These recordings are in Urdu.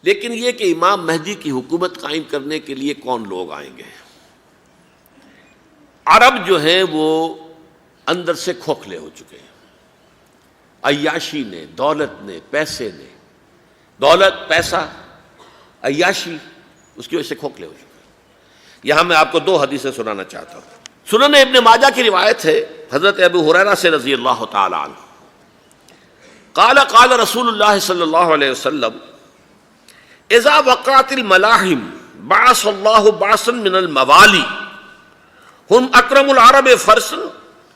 لیکن یہ کہ امام مہدی کی حکومت قائم کرنے کے لیے کون لوگ آئیں گے؟ عرب جو ہیں وہ اندر سے کھوکھلے ہو چکے ہیں، عیاشی نے، دولت نے، پیسے نے، دولت، پیسہ، عیاشی، اس کی وجہ سے کھوکھلے ہو چکے ہیں۔ یہاں میں آپ کو دو حدیثیں سنانا چاہتا ہوں۔ سنن ابن ماجہ کی روایت ہے حضرت ابو ہریرہ سے رضی اللہ تعالی عنہ، قال قال رسول اللہ صلی اللہ علیہ وسلم اذا وقعت الملاحم بعث اللہ بعثا من الموالی ہم اکرم العرب فرسا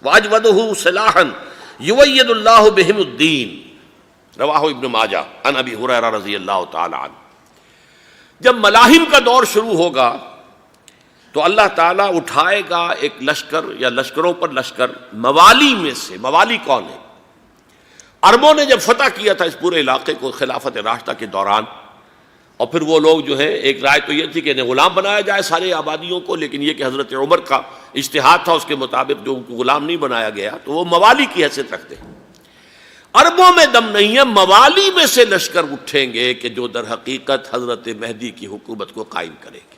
واجودہ سلاحا یوید اللہ بہم الدین، رواہ ابن ماجہ عن ابی ہریرہ رضی اللہ تعالی عنہ۔ جب ملاحم کا دور شروع ہوگا تو اللہ تعالیٰ اٹھائے گا ایک لشکر یا لشکروں پر لشکر موالی میں سے۔ موالی کون ہے؟ عربوں نے جب فتح کیا تھا اس پورے علاقے کو خلافت راشدہ کے دوران، اور پھر وہ لوگ جو ہے، ایک رائے تو یہ تھی کہ انہیں غلام بنایا جائے سارے آبادیوں کو، لیکن یہ کہ حضرت عمر کا اجتہاد تھا، اس کے مطابق جو ان کو غلام نہیں بنایا گیا تو وہ موالی کی حیثیت رکھتے ہیں۔ عربوں میں دم نہیں ہے، موالی میں سے لشکر اٹھیں گے کہ جو در حقیقت حضرت مہدی کی حکومت کو قائم کرے گے۔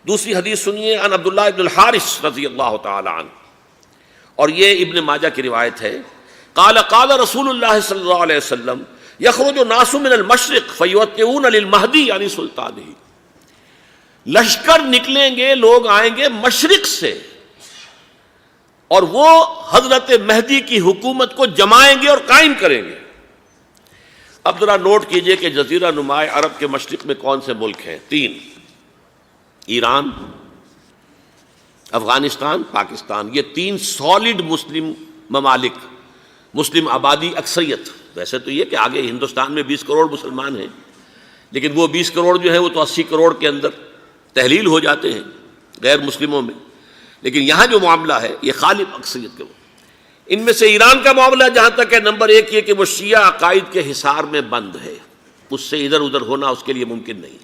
دوسری حدیث سنیے، عن عبداللہ ابن الحارث رضی اللہ تعالی عنہ، اور یہ ابن ماجہ کی روایت ہے، قال قال رسول اللہ صلی اللہ علیہ وسلم یخرج الناس من المشرق فیوطئون للمہدی یعنی سلطانہ، لشکر نکلیں گے، لوگ آئیں گے مشرق سے اور وہ حضرت مہدی کی حکومت کو جمائیں گے اور قائم کریں گے۔ اب ذرا نوٹ کیجئے کہ جزیرہ نماء عرب کے مشرق میں کون سے ملک ہیں؟ تین: ایران، افغانستان، پاکستان۔ یہ تین سالڈ مسلم ممالک، مسلم آبادی اکثریت۔ ویسے تو یہ کہ آگے ہندوستان میں 20 کروڑ مسلمان ہیں، لیکن وہ 20 کروڑ جو ہے وہ تو 80 کروڑ کے اندر تحلیل ہو جاتے ہیں غیر مسلموں میں، لیکن یہاں جو معاملہ ہے یہ غالب اکثریت کے۔ ان میں سے ایران کا معاملہ جہاں تک ہے، نمبر 1 یہ کہ وہ شیعہ عقائد کے حصار میں بند ہے، اس سے ادھر ادھر ہونا اس کے لیے ممکن نہیں۔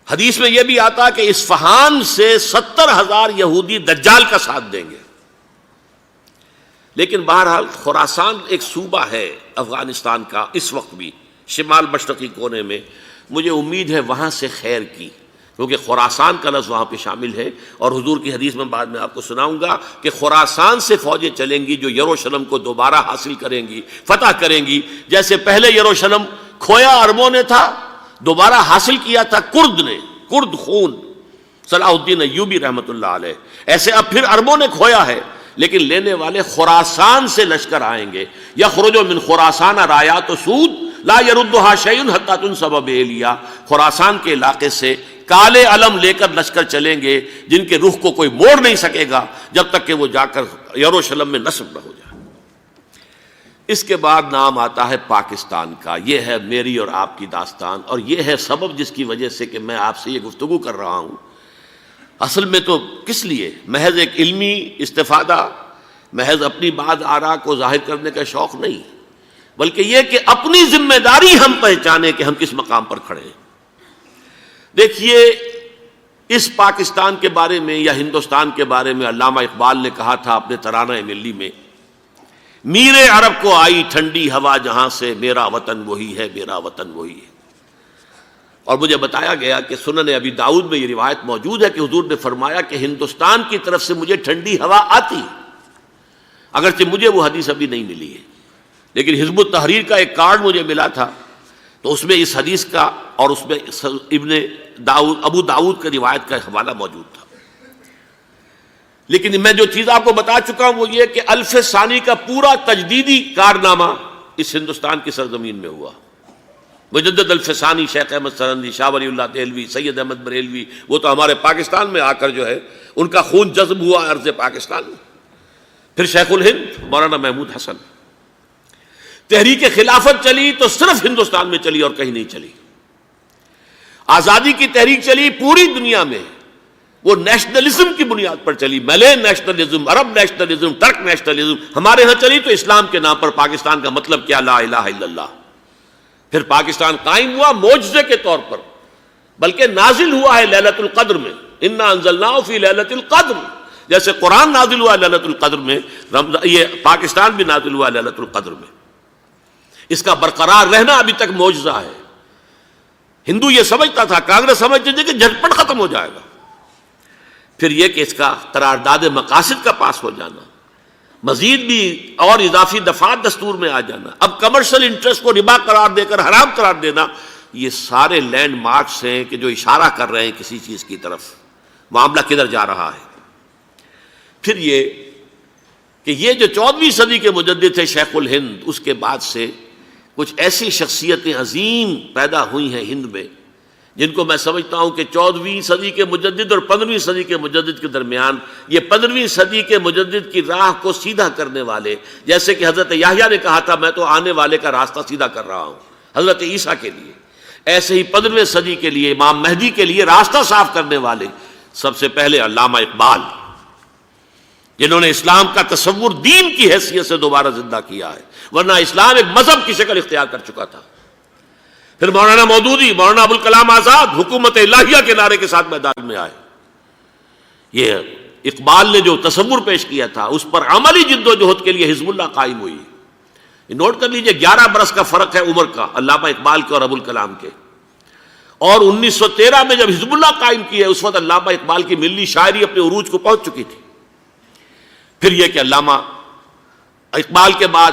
حدیث میں یہ بھی آتا کہ اصفہان سے 70,000 یہودی دجال کا ساتھ دیں گے۔ لیکن بہرحال خراسان ایک صوبہ ہے افغانستان کا اس وقت بھی، شمال مشرقی کونے میں، مجھے امید ہے وہاں سے خیر کی، کیونکہ خراسان کا لفظ وہاں پہ شامل ہے، اور حضور کی حدیث میں بعد میں آپ کو سناؤں گا کہ خراسان سے فوجیں چلیں گی جو یروشلم کو دوبارہ حاصل کریں گی، فتح کریں گی۔ جیسے پہلے یروشلم کھویا عربوں نے تھا، دوبارہ حاصل کیا تھا کرد نے، کرد خون صلاح الدین ایوبی رحمۃ اللہ علیہ، ایسے اب پھر عربوں نے کھویا ہے، لیکن لینے والے خراسان سے لشکر آئیں گے۔ یخرج من خراسان رایات سود لا یردھا شیء حتی تنصب بإیلیا، خراسان کے علاقے سے کالے علم لے کر لشکر چلیں گے جن کے رخ کو کوئی موڑ نہیں سکے گا جب تک کہ وہ جا کر یروشلم میں نصب نہ ہو جائے۔ اس کے بعد نام آتا ہے پاکستان کا۔ یہ ہے میری اور آپ کی داستان، اور یہ ہے سبب جس کی وجہ سے کہ میں آپ سے یہ گفتگو کر رہا ہوں۔ اصل میں تو کس لیے؟ محض ایک علمی استفادہ، محض اپنی بات آراء کو ظاہر کرنے کا شوق نہیں، بلکہ یہ کہ اپنی ذمہ داری ہم پہچانیں کہ ہم کس مقام پر کھڑے ہیں۔ دیکھیے، اس پاکستان کے بارے میں یا ہندوستان کے بارے میں علامہ اقبال نے کہا تھا اپنے ترانہ ملی میں، میرے عرب کو آئی ٹھنڈی ہوا جہاں سے، میرا وطن وہی ہے، میرا وطن وہی ہے۔ اور مجھے بتایا گیا کہ سنن ابی داؤد میں یہ روایت موجود ہے کہ حضور نے فرمایا کہ ہندوستان کی طرف سے مجھے ٹھنڈی ہوا آتی ہے، اگرچہ مجھے وہ حدیث ابھی نہیں ملی ہے، لیکن حزب التحریر کا ایک کارڈ مجھے ملا تھا، تو اس میں اس حدیث کا اور اس میں ابو داؤد کا روایت کا حوالہ موجود تھا۔ لیکن میں جو چیز آپ کو بتا چکا ہوں وہ یہ کہ الف ثانی کا پورا تجدیدی کارنامہ اس ہندوستان کی سرزمین میں ہوا۔ مجدد الف ثانی شیخ احمد سرندی، شاہ ولی اللہ دہلوی، سید احمد بریلوی، وہ تو ہمارے پاکستان میں آ کر جو ہے ان کا خون جذب ہوا ارض پاکستان میں۔ پھر شیخ الہند مولانا محمود حسن۔ تحریک خلافت چلی تو صرف ہندوستان میں چلی اور کہیں نہیں چلی۔ آزادی کی تحریک چلی پوری دنیا میں، وہ نیشنلزم کی بنیاد پر چلی، ملے نیشنلزم، عرب نیشنلزم، ترک نیشنلزم۔ ہمارے ہاں چلی تو اسلام کے نام پر، پاکستان کا مطلب کیا؟ لا الہ الا اللہ۔ پھر پاکستان قائم ہوا معجزے کے طور پر، بلکہ نازل ہوا ہے لیلۃ القدر میں، انا انزلناہ فی لیلۃ القدر، جیسے قرآن نازل ہوا لیلۃ القدر میں، یہ پاکستان بھی نازل ہوا لیلۃ القدر میں۔ اس کا برقرار رہنا ابھی تک معجزہ ہے۔ ہندو یہ سمجھتا تھا، کانگریس سمجھتی تھی کہ جھٹپٹ ختم ہو جائے گا۔ پھر یہ کہ اس کا قرارداد مقاصد کا پاس ہو جانا، مزید بھی اور اضافی دفعات دستور میں آ جانا، اب کمرشل انٹرسٹ کو ربا قرار دے کر حرام قرار دینا، یہ سارے لینڈ مارکس ہیں کہ جو اشارہ کر رہے ہیں کسی چیز کی طرف، معاملہ کدھر جا رہا ہے۔ پھر یہ کہ یہ جو 14ویں صدی کے مجدد تھے شیخ الہند، اس کے بعد سے کچھ ایسی شخصیتیں عظیم پیدا ہوئی ہیں ہند میں، جن کو میں سمجھتا ہوں کہ 14ویں صدی کے مجدد اور 15ویں صدی کے مجدد کے درمیان، یہ 15ویں صدی کے مجدد کی راہ کو سیدھا کرنے والے، جیسے کہ حضرت یحییٰ نے کہا تھا میں تو آنے والے کا راستہ سیدھا کر رہا ہوں حضرت عیسیٰ کے لیے، ایسے ہی 15ویں صدی کے لیے امام مہدی کے لیے راستہ صاف کرنے والے سب سے پہلے علامہ اقبال، جنہوں نے اسلام کا تصور دین کی حیثیت سے دوبارہ زندہ کیا ہے، ورنہ اسلام ایک مذہب کی شکل اختیار کر چکا تھا۔ پھر مولانا مودودی، مولانا ابوالکلام آزاد حکومت الہیہ کے نعرے کے ساتھ میدان میں آئے۔ یہ اقبال نے جو تصور پیش کیا تھا اس پر عملی جد و جہد کے لیے حزب اللہ قائم ہوئی۔ نوٹ کر لیجئے 11 برس کا فرق ہے عمر کا علامہ اقبال کے اور ابوالکلام کے، اور 1913 میں جب حزب اللہ قائم کی ہے اس وقت علامہ اقبال کی ملی شاعری اپنے عروج کو پہنچ چکی تھی۔ پھر یہ کہ علامہ اقبال کے بعد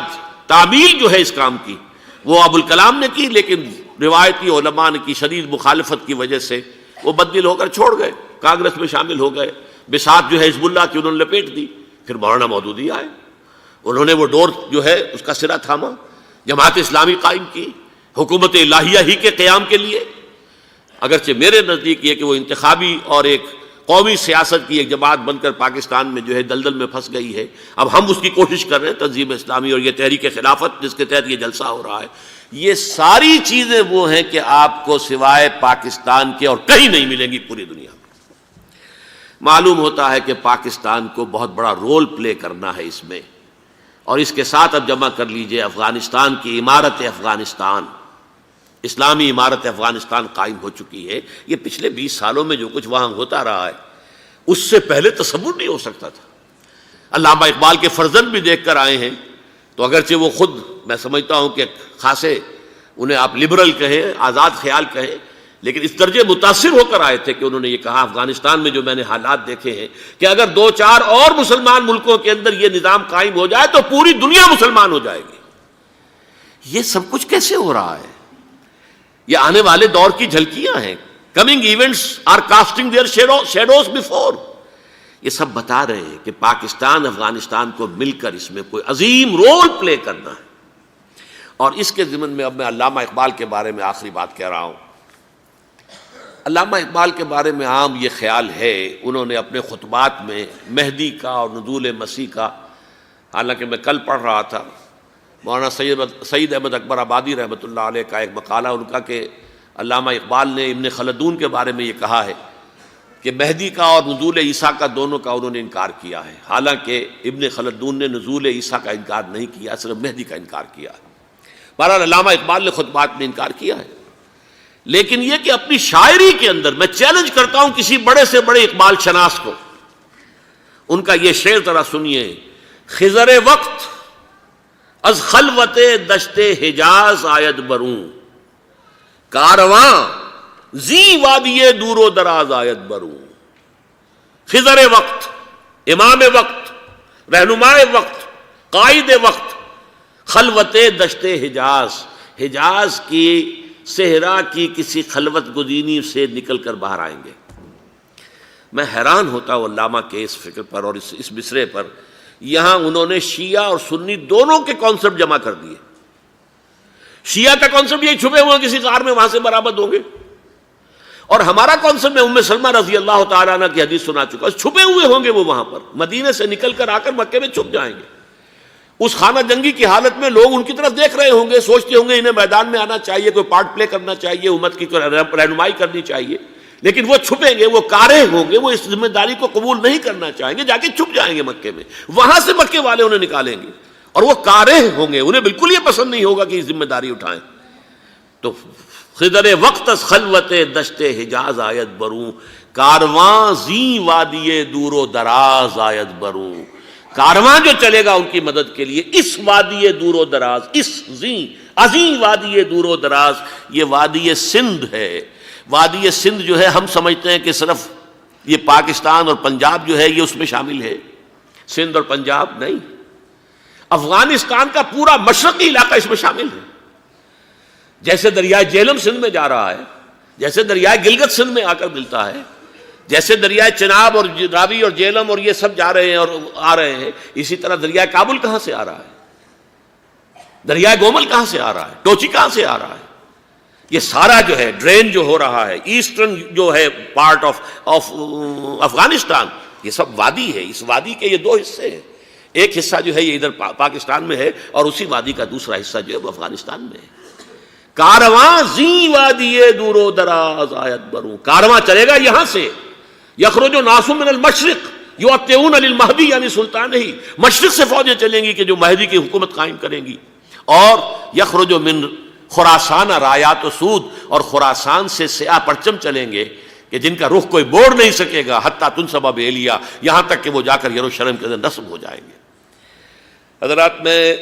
تعمیل جو ہے اس کام کی وہ ابوالکلام نے کی، لیکن روایتی علماء نے کی شدید مخالفت کی وجہ سے وہ بددل ہو کر چھوڑ گئے، کانگریس میں شامل ہو گئے، بساط جو ہے حزب اللہ کی انہوں نے لپیٹ دی۔ پھر مولانا مودودی آئے، انہوں نے وہ ڈور جو ہے اس کا سرا تھاما، جماعت اسلامی قائم کی حکومت الہیہ ہی کے قیام کے لیے۔ اگرچہ میرے نزدیک یہ کہ وہ انتخابی اور ایک قومی سیاست کی ایک جماعت بن کر پاکستان میں جو ہے دلدل میں پھنس گئی ہے، اب ہم اس کی کوشش کر رہے ہیں، تنظیم اسلامی اور یہ تحریک خلافت جس کے تحت یہ جلسہ ہو رہا ہے، یہ ساری چیزیں وہ ہیں کہ آپ کو سوائے پاکستان کے اور کہیں نہیں ملیں گی پوری دنیا میں۔ معلوم ہوتا ہے کہ پاکستان کو بہت بڑا رول پلے کرنا ہے اس میں، اور اس کے ساتھ اب جمع کر لیجئے افغانستان کی عمارت افغانستان، اسلامی عمارت افغانستان قائم ہو چکی ہے۔ یہ پچھلے 20 سالوں میں جو کچھ وہاں ہوتا رہا ہے اس سے پہلے تصور نہیں ہو سکتا تھا۔ علامہ اقبال کے فرزند بھی دیکھ کر آئے ہیں، تو اگرچہ وہ خود میں سمجھتا ہوں کہ خاصے انہیں آپ لبرل کہیں، آزاد خیال کہیں، لیکن اس درجے متاثر ہو کر آئے تھے کہ انہوں نے یہ کہا افغانستان میں جو میں نے حالات دیکھے ہیں کہ اگر 2-4 اور مسلمان ملکوں کے اندر یہ نظام قائم ہو جائے تو پوری دنیا مسلمان ہو جائے گی۔ یہ سب کچھ کیسے ہو رہا ہے؟ یہ آنے والے دور کی جھلکیاں ہیں۔ Coming events are casting their shadows before. یہ سب بتا رہے ہیں کہ پاکستان افغانستان کو مل کر اس میں کوئی عظیم رول پلے کرنا ہے۔ اور اس کے ضمن میں اب میں علامہ اقبال کے بارے میں آخری بات کہہ رہا ہوں۔ علامہ اقبال کے بارے میں عام یہ خیال ہے، انہوں نے اپنے خطبات میں مہدی کا اور نزول مسیح کا، حالانکہ میں کل پڑھ رہا تھا مولانا سید احمد اکبر آبادی رحمۃ اللہ علیہ کا ایک مقالہ ان کا کہ علامہ اقبال نے ابن خلدون کے بارے میں یہ کہا ہے کہ مہدی کا اور نزول عیسیٰ کا دونوں کا انہوں نے انکار کیا ہے، حالانکہ ابن خلدون نے نزول عیسیٰ کا انکار نہیں کیا، صرف مہدی کا انکار کیا ہے۔ بہرحال علامہ اقبال نے خطبات میں انکار کیا ہے، لیکن یہ کہ اپنی شاعری کے اندر میں چیلنج کرتا ہوں کسی بڑے سے بڑے اقبال شناس کو، ان کا یہ شعر ذرا سنیے: خضر وقت از خلوت دشت حجاز آید بروں، کارواں زی وادی دور و دراز آید بروں۔ خضر وقت، امام وقت، رہنمائے وقت، قائد وقت، خلوت دشت حجاز، حجاز کی صحرا کی کسی خلوت گزینی سے نکل کر باہر آئیں گے۔ میں حیران ہوتا ہوں علامہ کے اس فکر پر اور اس مصرے پر۔ یہاں انہوں نے شیعہ اور سنی دونوں کے کانسیپٹ جمع کر دیے۔ شیعہ کا کانسیپٹ یہی چھپے ہوئے کسی غار میں وہاں سے برآمد ہوں گے، اور ہمارا کانسیپٹ میں ام سلمہ رضی اللہ تعالیٰ عنہ کی حدیث سنا چکا، چھپے ہوئے ہوں گے وہ وہاں پر، مدینے سے نکل کر آ کر مکے میں چھپ جائیں گے۔ اس خانہ جنگی کی حالت میں لوگ ان کی طرف دیکھ رہے ہوں گے، سوچتے ہوں گے انہیں میدان میں آنا چاہیے، کوئی پارٹ پلے کرنا چاہیے، امت کی رہنمائی کرنی چاہیے، لیکن وہ چھپیں گے، وہ کارے ہوں گے، وہ اس ذمہ داری کو قبول نہیں کرنا چاہیں گے، جا کے چھپ جائیں گے مکے میں، وہاں سے مکے والے انہیں نکالیں گے، اور وہ کارے ہوں گے، انہیں بالکل یہ پسند نہیں ہوگا کہ یہ ذمہ داری اٹھائیں۔ تو خضر وقت از خلوت دشت حجاز آیت بروں، کارواں زی وادی دور و دراز آیت بروں۔ کارواں جو چلے گا ان کی مدد کے لیے اس وادی دور و دراز، اس زی عظیم وادی دور و دراز، یہ وادی سندھ ہے۔ وادی سندھ جو ہے ہم سمجھتے ہیں کہ صرف یہ پاکستان اور پنجاب جو ہے یہ اس میں شامل ہے، سندھ اور پنجاب نہیں، افغانستان کا پورا مشرقی علاقہ اس میں شامل ہے۔ جیسے دریائے جہلم سندھ میں جا رہا ہے، جیسے دریائے گلگت سندھ میں آ کر ملتا ہے، جیسے دریائے چناب اور راوی اور جہلم اور یہ سب جا رہے ہیں اور آ رہے ہیں، اسی طرح دریائے کابل کہاں سے آ رہا ہے، دریائے گومل کہاں سے آ رہا ہے، ٹوچی کہاں سے آ رہا ہے، یہ سارا جو ہے ڈرین جو ہو رہا ہے ایسٹرن جو ہے پارٹ آف افغانستان، یہ سب وادی ہے۔ اس وادی کے یہ دو حصے ہیں، ایک حصہ جو ہے یہ ادھر پاکستان میں ہے اور اسی وادی کا دوسرا حصہ جو ہے وہ افغانستان میں ہے۔ کارواں زی وادی دور و دراز آیت بروں، کارواں چلے گا یہاں سے، یخرج ناس من المشرق یؤتون للمہدی یعنی سلطان ہی، مشرق سے فوجیں چلیں گی کہ جو مہدی کی حکومت قائم کریں گی، اور یخرج من خراسان رایات و سود، اور خراسان سے سیاہ پرچم چلیں گے کہ جن کا رخ کوئی موڑ نہیں سکے گا، حتیٰ تنصب بإلیہ، یہاں تک کہ وہ جا کر یروشلم کے اندر نصب ہو جائیں گے۔ حضرات، میں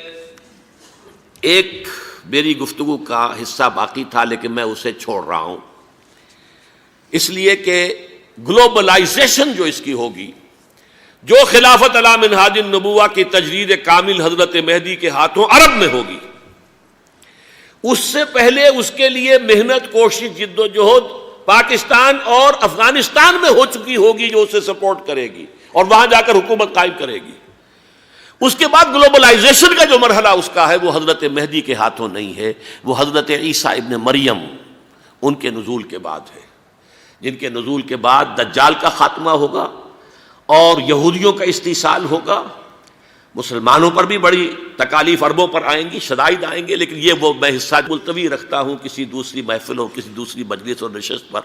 ایک میری گفتگو کا حصہ باقی تھا لیکن میں اسے چھوڑ رہا ہوں، اس لیے کہ گلوبلائزیشن جو اس کی ہوگی، جو خلافت علی منہاج النبوہ کی تجدید کامل حضرت مہدی کے ہاتھوں عرب میں ہوگی، اس سے پہلے اس کے لیے محنت، کوشش، جد و جہد پاکستان اور افغانستان میں ہو چکی ہوگی جو اسے سپورٹ کرے گی اور وہاں جا کر حکومت قائم کرے گی۔ اس کے بعد گلوبلائزیشن کا جو مرحلہ اس کا ہے وہ حضرت مہدی کے ہاتھوں نہیں ہے، وہ حضرت عیسیٰ ابن مریم ان کے نزول کے بعد ہے، جن کے نزول کے بعد دجال کا خاتمہ ہوگا اور یہودیوں کا استحصال ہوگا۔ مسلمانوں پر بھی بڑی تکالیف عربوں پر آئیں گی، شدائد آئیں گے، لیکن یہ وہ میں حصہ ملتوی رکھتا ہوں کسی دوسری محفل اور کسی دوسری مجلس اور نشست پر۔